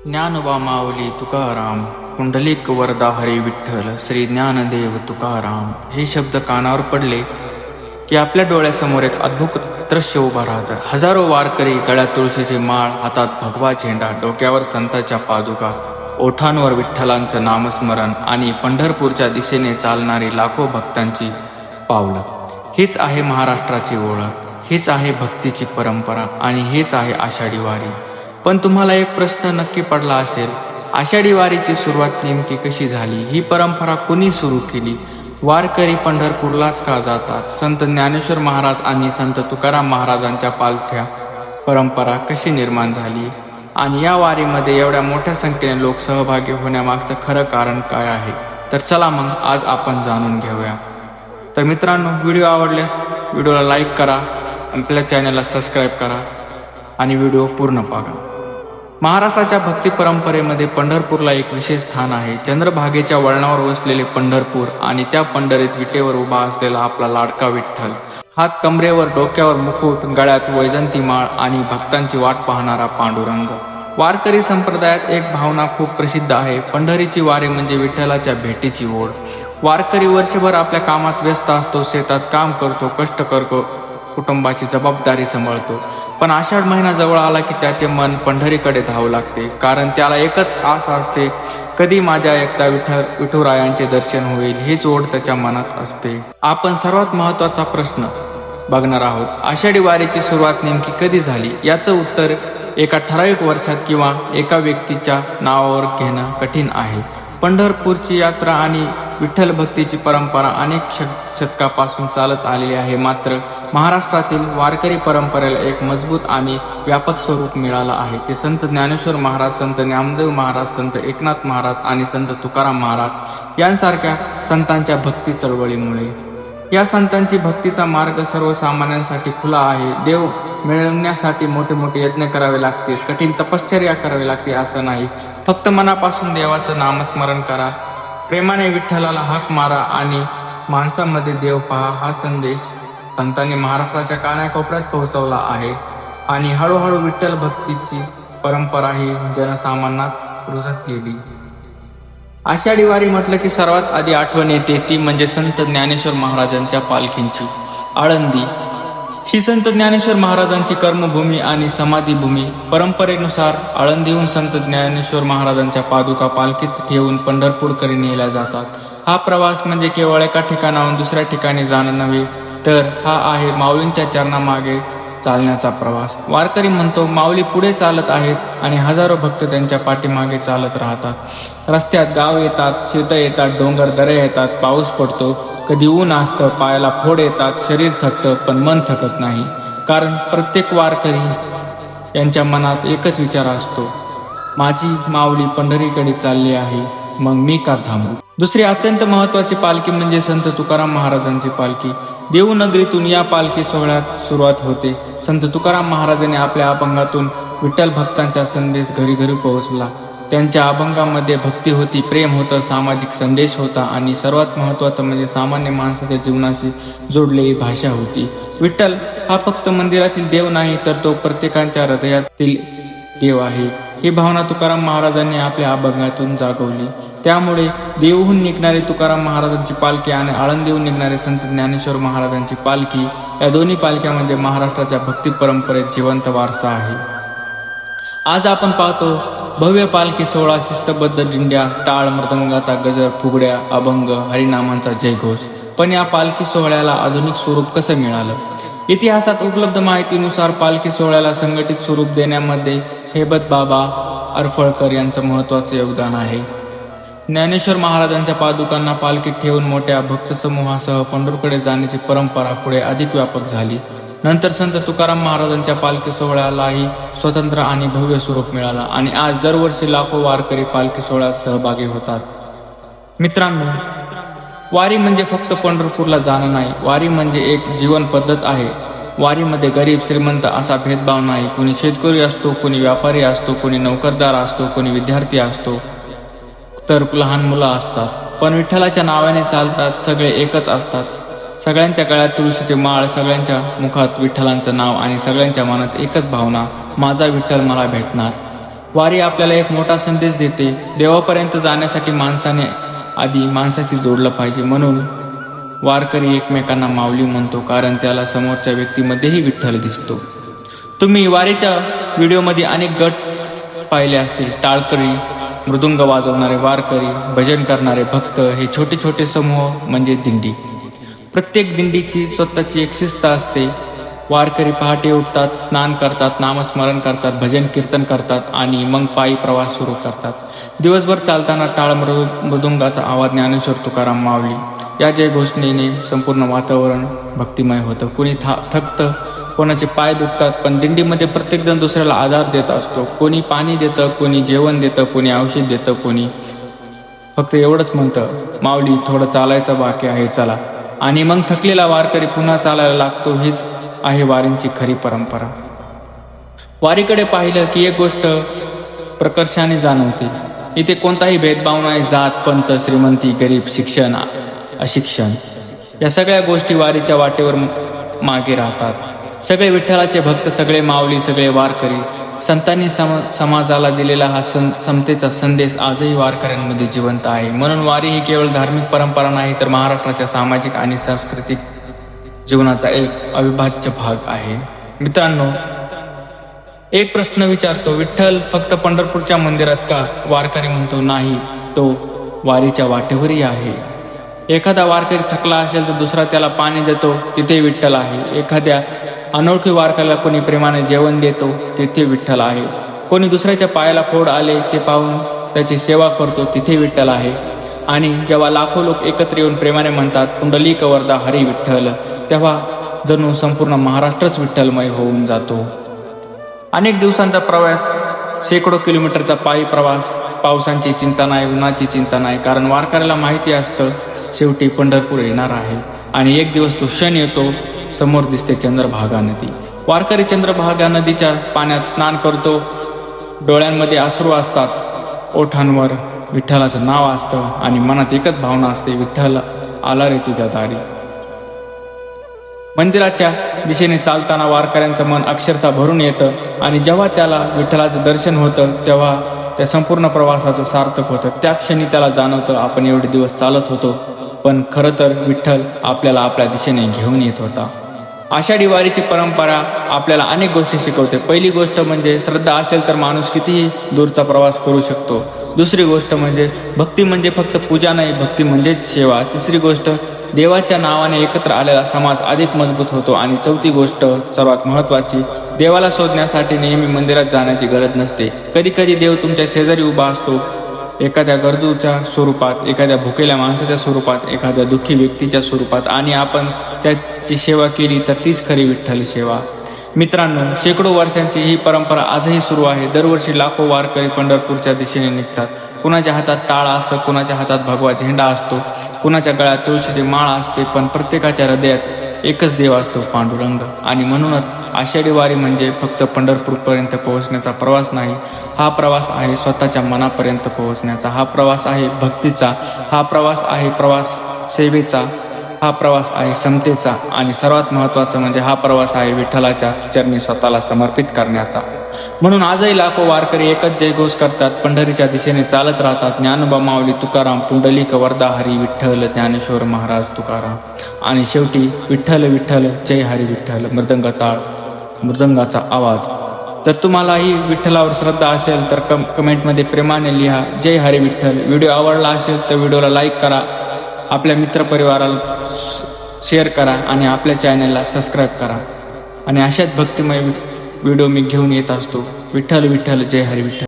ज्ञानोबा माऊली तुकाराम, पुंडलिक वरदा हरी विठ्ठल, श्री ज्ञानदेव तुकाराम. हे शब्द कानावर पडले की आपल्या डोळ्यासमोर एक अद्भुत दृश्य उभा राहतं. हजारो वारकरी, गळ्यात तुळशीची माळ, हातात भगवा झेंडा, डोक्यावर संतांच्या पादुका, ओठांवर विठ्ठलांचं नामस्मरण आणि पंढरपूरच्या दिशेने चालणारी लाखो भक्तांची पावलं. हीच आहे महाराष्ट्राची ओळख, हीच आहे भक्तीची परंपरा आणि हेच आहे आषाढी वारी. पण तुम्हाला एक प्रश्न नक्की पडला असेल, आषाढी वारीची सुरुवात नेमकी कशी झाली? ही परंपरा कुणी सुरू केली? वारकरी पंढरपूरलाच का जातात? संत ज्ञानेश्वर महाराज आणि संत तुकाराम महाराजांच्या पालख्या परंपरा कशी निर्माण झाली? आणि या वारीमध्ये एवढ्या मोठ्या संख्येने लोक सहभागी होण्यामागचं खरं कारण काय आहे? तर चला मग आज आपण जाणून घेऊया. तर मित्रांनो, व्हिडिओ आवडल्यास व्हिडिओला लाईक करा, आपल्या चॅनलला सबस्क्राईब करा आणि व्हिडिओ पूर्ण पाहा. महाराष्ट्राच्या भक्ती परंपरेमध्ये पंढरपूरला एक विशेष स्थान आहे. चंद्रभागेच्या वळणावर वसलेले पंढरपूर आणि त्या पंढरीत विटेवर उभा असलेला आपला लाडका विठ्ठल. हात कमरेवर, डोक्यावर मुकुट, गळ्यात वैजंती माळ आणि भक्तांची वाट पाहणारा पांडुरंग. वारकरी संप्रदायात एक भावना खूप प्रसिद्ध आहे. पंढरीची वारी म्हणजे विठ्ठलाच्या भेटीची ओढ. वारकरी वर्षभर आपल्या कामात व्यस्त असतो, शेतात काम करतो, कष्ट करतो, कुटुंबाची जबाबदारी सांभाळतो. पण आषाढ महिना जवळ आला की त्याचे मन पंढरीकडे धावू लागते, कारण त्याला एकच आस असते, कधी माझ्या एकदा विठुरायांचे दर्शन होईल. हीच ओढ त्याच्या मनात असते. आपण सर्वात महत्त्वाचा प्रश्न बघणार आहोत, आषाढी वारीची सुरुवात नेमकी कधी झाली? याचं उत्तर एका ठराविक वर्षात किंवा एका व्यक्तीच्या नावावर घेणं कठीण आहे. पंढरपूरची यात्रा आणि विठ्ठल भक्तीची परंपरा अनेक शतकापासून चालत आलेली आहे. मात्र महाराष्ट्रातील वारकरी परंपरेला एक मजबूत आणि व्यापक स्वरूप मिळालं आहे. ते संत ज्ञानेश्वर महाराज, संत ज्ञानदेव महाराज, संत एकनाथ महाराज आणि संत तुकाराम महाराज यांसारख्या संतांच्या भक्ती चळवळीमुळे. या संतांची भक्तीचा मार्ग सर्वसामान्यांसाठी खुला आहे. देव मिळवण्यासाठी मोठे मोठे यज्ञ करावे लागतील, कठीण तपश्चर्या करावी लागते असं नाही. फक्त मनापासून देवाचं नामस्मरण करा, प्रेमाने विठ्ठलाला हाक मारा आणि माणसामध्ये देव पहा. हा संदेश संतांनी महाराष्ट्राच्या कानाकोपऱ्यात पोहोचवला आहे आणि हळूहळू विठ्ठल भक्तीची परंपरा ही जनसामान्यात रुजत गेली. आषाढी वारी म्हटलं की सर्वात आधी आठवण येते ती म्हणजे संत ज्ञानेश्वर महाराजांच्या पालखींची. आळंदी ही संत ज्ञानेश्वर महाराजांची कर्मभूमी आणि समाधीभूमी. परंपरेनुसार आळंदीहून संत ज्ञानेश्वर महाराजांच्या पादुका पालखीत ठेवून पंढरपूरकडे नेल्या जातात. हा प्रवास म्हणजे केवळ एका ठिकाणाहून दुसऱ्या ठिकाणी जाणं नव्हे, तर हा आहे माऊलींच्या चरणामागे चालण्याचा प्रवास. वारकरी म्हणतो, माऊली पुढे चालत आहेत आणि हजारो भक्त त्यांच्या पाठीमागे चालत राहतात. रस्त्यात गाव येतात, शेतं येतात, डोंगर दऱ्या येतात, पाऊस पडतो, कधी ऊन असतं, पायाला फोड येतात, शरीर थकतं, पण मन थकत नाही. कारण प्रत्येक वारकरी यांच्या मनात एकच विचार असतो, माझी माऊली पंढरीकडे चालली आहे, मग मी का थांबू? दुसरी अत्यंत महत्त्वाची पालखी म्हणजे संत तुकाराम महाराजांची पालखी. देवनगरीतून या पालखी सोहळ्यात सुरुवात होते. संत तुकाराम महाराजांनी आपल्या अभंगातून विठ्ठल भक्तांचा संदेश घरी घरी पोहोचला. त्यांच्या अभंगामध्ये भक्ती होती, प्रेम होतं, सामाजिक संदेश होता आणि सर्वात महत्त्वाचं म्हणजे सामान्य माणसाच्या जीवनाशी जोडलेली भाषा होती. विठ्ठल हा फक्त मंदिरातील देव नाही, तर तो प्रत्येकाच्या हृदयातील देव आहे. ही भावना तुकाराम महाराजांनी आपल्या अभंगातून जागवली. त्यामुळे देवहून निघणारी तुकाराम महाराजांची पालखी आणि आळंदीहून निघणारे संत ज्ञानेश्वर महाराजांची पालखी, या दोन्ही पालख्या म्हणजे महाराष्ट्राच्या भक्ती परंपरेत जिवंत वारसा आहे. आज आपण पाहतो भव्य पालखी सोहळा, शिस्तबद्ध दिंड्या, टाळ मृदंगाचा गजर, फुगड्या, अभंग, हरिनामांचा जयघोष. पण या पालखी सोहळ्याला आधुनिक स्वरूप कसं मिळालं? इतिहासात उपलब्ध माहितीनुसार पालखी सोहळ्याला संघटित स्वरूप देण्यामध्ये हेबत बाबा अरफळकर यांचं महत्त्वाचं योगदान आहे. ज्ञानेश्वर महाराजांच्या पादुकांना पालखीत ठेवून मोठ्या भक्तसमूहासह पंढरपूरकडे जाण्याची परंपरा पुढे अधिक व्यापक झाली. नंतर संत तुकाराम महाराजांच्या पालखी सोहळ्यालाही स्वतंत्र आणि भव्य स्वरूप मिळाला आणि आज दरवर्षी लाखो वारकरी पालखी सोहळ्यात सहभागी होतात. मित्रांनो, वारी म्हणजे फक्त पंढरपूरला जाणं नाही, वारी म्हणजे एक जीवन पद्धत आहे. वारीमध्ये गरीब श्रीमंत असा भेदभाव नाही. कोणी शेतकरी असतो, कोणी व्यापारी असतो, कोणी नोकरदार असतो, कोणी विद्यार्थी असतो, तर लहान मुलं असतात. पण विठ्ठलाच्या नावाने चालतात, सगळे एकच असतात. सगळ्यांच्या गळ्यात तुळशीचे माळ, सगळ्यांच्या मुखात विठ्ठलांचं नाव आणि सगळ्यांच्या मनात एकच भावना, माझा विठ्ठल मला भेटणार. वारी आपल्याला एक मोठा संदेश देते. देवापर्यंत जाण्यासाठी माणसाने आधी माणसाशी जोडलं पाहिजे. म्हणून वारकरी एकमेकांना माऊली म्हणतो, कारण त्याला समोरच्या व्यक्तीमध्येही विठ्ठल दिसतो. तुम्ही वारीच्या व्हिडिओमध्ये अनेक गट पाहिले असतील. टाळकरी, मृदुंग वाजवणारे वारकरी, भजन करणारे भक्त, हे छोटे छोटे समूह म्हणजे दिंडी. प्रत्येक दिंडीची स्वतःची एक शिस्त असते. वारकरी पहाटे उठतात, स्नान करतात, नामस्मरण करतात, भजन कीर्तन करतात आणि मग पायी प्रवास सुरू करतात. दिवसभर चालताना टाळ मृदुंगाचा आवाज ज्ञानेश्वर तुकाराम माऊली या जय घोषणेने संपूर्ण वातावरण भक्तिमय होतं. कुणी थकतं, कोणाचे पाय दुखतात, पण दिंडीमध्ये प्रत्येकजण दुसऱ्याला आधार देत असतो. कोणी पाणी देतं, कोणी जेवण देतं, कोणी औषध देतं, कोणी फक्त एवढंच म्हणतं, माऊली थोडं चालायचं बाकी आहे, चला. आणि मग थकलेला वारकरी पुन्हा चालायला लागतो. हीच आहे वारींची खरी परंपरा. वारीकडे पाहिलं की एक गोष्ट प्रकर्षाने जाणवते. इथे कोणताही भेदभाव नाही. जात, पंथ, श्रीमंती, गरीब, शिक्षण, अशिक्षण या सगळ्या गोष्टी वारीच्या वाटेवर मागे राहतात. सगळे विठ्ठलाचे भक्त, सगळे माऊली, सगळे वारकरी. संतांनी समाजाला दिलेला हा समतेचा संदेश आजही वारकऱ्यांमध्ये जिवंत आहे. म्हणून वारी ही केवळ धार्मिक परंपरा नाही, तर महाराष्ट्राच्या सामाजिक आणि सांस्कृतिक जीवनाचा एक अविभाज्य भाग आहे. मित्रांनो, एक प्रश्न विचारतो, विठ्ठल फक्त पंढरपूरच्या मंदिरात का? वारकरी म्हणतो, नाही, तो वारीच्या वाटेवरही आहे. एखादा वारकरी थकला असेल तर दुसरा त्याला पाणी देतो, तिथे विठ्ठल आहे. एखाद्या अनोळखी वारकऱ्याला कोणी प्रेमाने जेवण देतो, तिथे विठ्ठल आहे. कोणी दुसऱ्याच्या पायाला फोड आले ते पाहून त्याची सेवा करतो, तिथे विठ्ठल आहे. आणि जेव्हा लाखो लोक एकत्र येऊन प्रेमाने म्हणतात पुंडलिक वरदा हरी विठ्ठल, तेव्हा जणू संपूर्ण महाराष्ट्रच विठ्ठलमय होऊन जातो. अनेक दिवसांचा प्रवास, शेकडो किलोमीटरचा पायी प्रवास, पावसांची चिंता नाही, उन्हाची चिंता नाही, कारण वारकऱ्याला माहिती असतं शेवटी पंढरपूर येणार आहे. आणि एक दिवस तो क्षण येतो, समोर दिसते चंद्रभागा नदी. वारकरी चंद्रभागा नदीच्या पाण्यात स्नान करतो. डोळ्यांमध्ये अश्रू असतात, ओठांवर विठ्ठलाचं नाव असतं आणि मनात एकच भावना असते, विठ्ठल आला रे तुझ्या दारी. मंदिराच्या दिशेने चालताना वारकऱ्यांचं मन अक्षरशः भरून येतं आणि जेव्हा त्याला विठ्ठलाचं दर्शन होतं तेव्हा त्या संपूर्ण प्रवासाचं सार्थक होतं. त्या क्षणी त्याला जाणवतं आपण एवढे दिवस चालत होतो, पण खरं तर विठ्ठल आपल्याला आपल्या दिशेने घेऊन येत होता. आषाढी वारीची परंपरा आपल्याला अनेक गोष्टी शिकवते. पहिली गोष्ट म्हणजे श्रद्धा असेल तर माणूस कितीही दूरचा प्रवास करू शकतो. दुसरी गोष्ट म्हणजे भक्ती म्हणजे फक्त पूजा नाही, भक्ती म्हणजेच सेवा. तिसरी गोष्ट, देवाच्या नावाने एकत्र आलेला समाज अधिक मजबूत होतो. आणि चौथी गोष्ट सर्वात महत्त्वाची, देवाला शोधण्यासाठी नेहमी मंदिरात जाण्याची गरज नसते. कधी कधी देव तुमच्या शेजारी उभा असतो, एखाद्या गरजूच्या स्वरूपात, एखाद्या भुकेल्या माणसाच्या स्वरूपात, एखाद्या दुःखी व्यक्तीच्या स्वरूपात, आणि आपण त्याची सेवा केली तर तीच खरी विठ्ठल सेवा. मित्रांनो, शेकडो वर्षांची ही परंपरा आजही सुरू आहे. दरवर्षी लाखो वारकरी पंढरपूरच्या दिशेने निघतात. कुणाच्या हातात टाळ असतं, कुणाच्या हातात भगवा झेंडा असतो, कुणाच्या गळ्यात तुळशीची माळ असते, पण प्रत्येकाच्या हृदयात एकच देव असतो, पांडुरंग. आणि म्हणूनच आषाढी वारी म्हणजे फक्त पंढरपूरपर्यंत पोहोचण्याचा प्रवास नाही, हा प्रवास आहे स्वतःच्या मनापर्यंत पोहोचण्याचा. हा प्रवास आहे भक्तीचा, हा प्रवास आहे सेवेचा, हा प्रवास आहे समतेचा, आणि सर्वात महत्त्वाचं म्हणजे हा प्रवास आहे विठ्ठलाच्या चरणी स्वतःला समर्पित करण्याचा. म्हणून आजही लाखो वारकरी एकच जयघोष करतात, पंढरीच्या दिशेने चालत राहतात. ज्ञानोबा माऊली तुकाराम, पुंडलिक वरदा हरी विठ्ठल, ज्ञानेश्वर महाराज तुकाराम. आणि शेवटी विठ्ठल विठ्ठल जय हरी विठ्ठल, मृदंगाचा आवाज. जर तुम्हालाही विठ्ठलावर श्रद्धा असेल तर कमेंटमध्ये प्रेमाने लिहा जय हरी विठ्ठल. व्हिडिओ आवडला असेल तर व्हिडिओला लाईक करा, आपल्या मित्रपरिवाराला शेअर करा आणि आपल्या चॅनलला सबस्क्राईब करा. आणि अशाच भक्तिमय व्हिडिओ मी घेऊन येत असतो. विठ्ठल विठ्ठल जय हरी विठ्ठल.